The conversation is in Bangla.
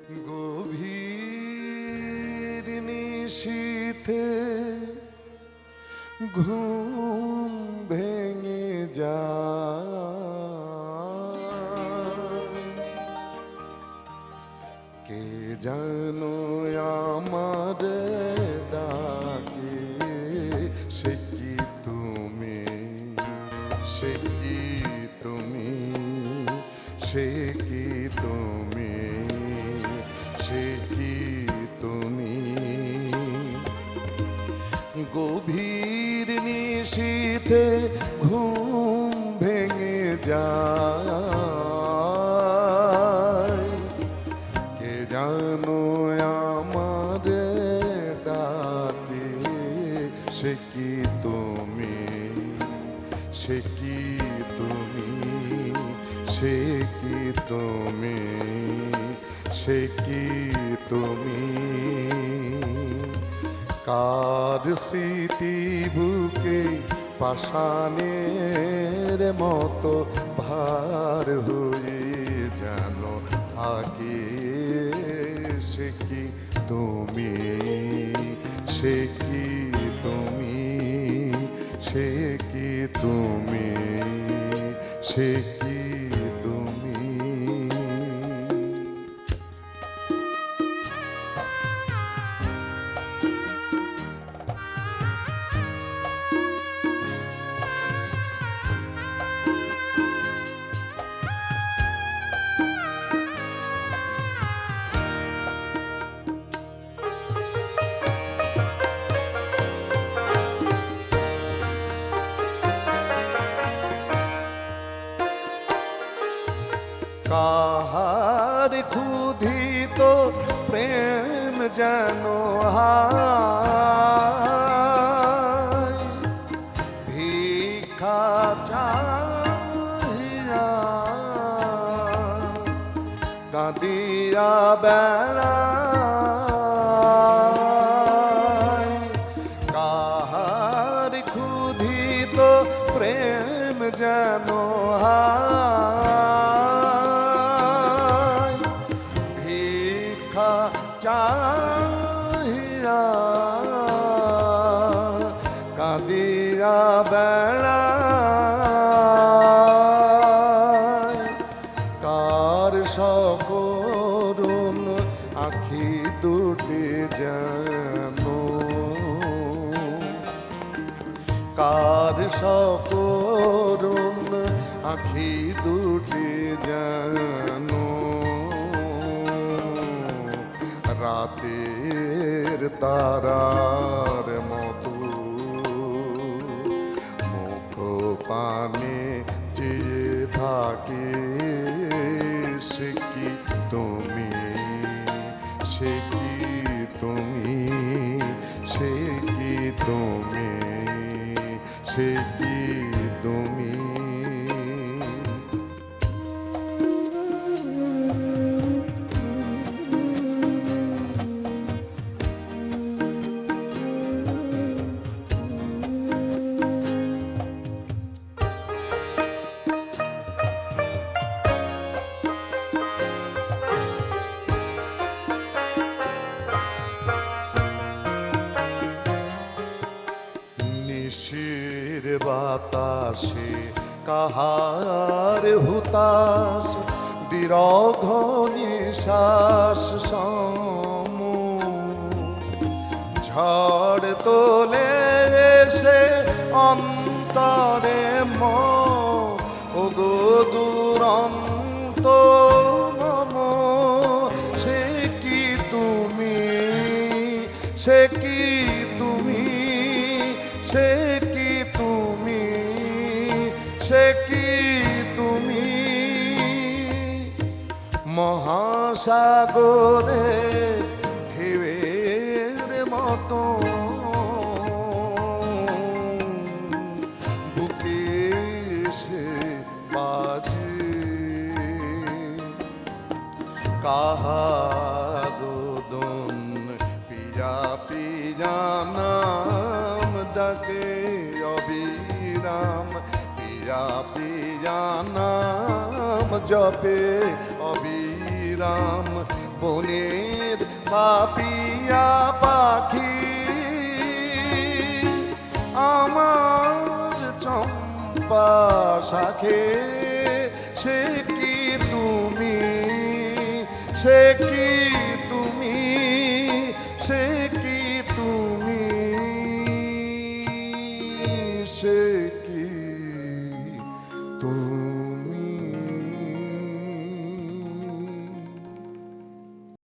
গভীর নিশীথে ঘুম ভেঙে যায়, কে জানো আমার ডাকে, সে কি তুমি, সে কি তুমি, সে কি তুমি, সে কি তুমি। গভীর নিশীথে ঘুম ভেঙে যায়, কে জানো আমার ডাকে, সে কি তুমি, সে কি তুমি, সে কি তুমি, সে কি তুমি। কার স্মৃতি বুকে পাষাণের মতো ভার হয়ে যেন থাকে, সে কি তুমি, সে কি তুমি, সে কি তুমি, সে কি তুমি। কাহার ক্ষুধিত প্রেম যেন হায়, ভিক্ষা চাহিয়া কাঁদিয়া বেড়ায়। কাহার ক্ষুধিত প্রেম যেন হায়, ভিক্ষা চাহিয়া কাঁদিয়া বেড়ায়। কার সকরুণ আখি দুটি যেন, কার সকরুণ আখি দুটি যেন রাতের তারার মতো মুখ পানে চেয়ে থাকে, সে কি তুমি, সে কি তুমি, সে কি তুমি, সে কি তুমি। নিশির বাতাসে কাহার হুতাশ, দীর্ঘ নিশ্বাস সম ঝড় তোলে সে অন্তরে ওগো দুরন্ত মম। সে কি তুমি, সে কি তুমি, সে কি তুমি, সে কি তুমি। মহাসাগরে ঢেউয়ের মতো বুকে সে বাজে, কাহার দন পিয়া পিয়া নাম ডাকে অবিরাম, পিয়া পিয়া নাম জপে অবিরাম। বনের পাপিয়া পাখি আমার চম্পা শাখে সে কি তুমি, সে কি তুমি, সে কি তুমি, সে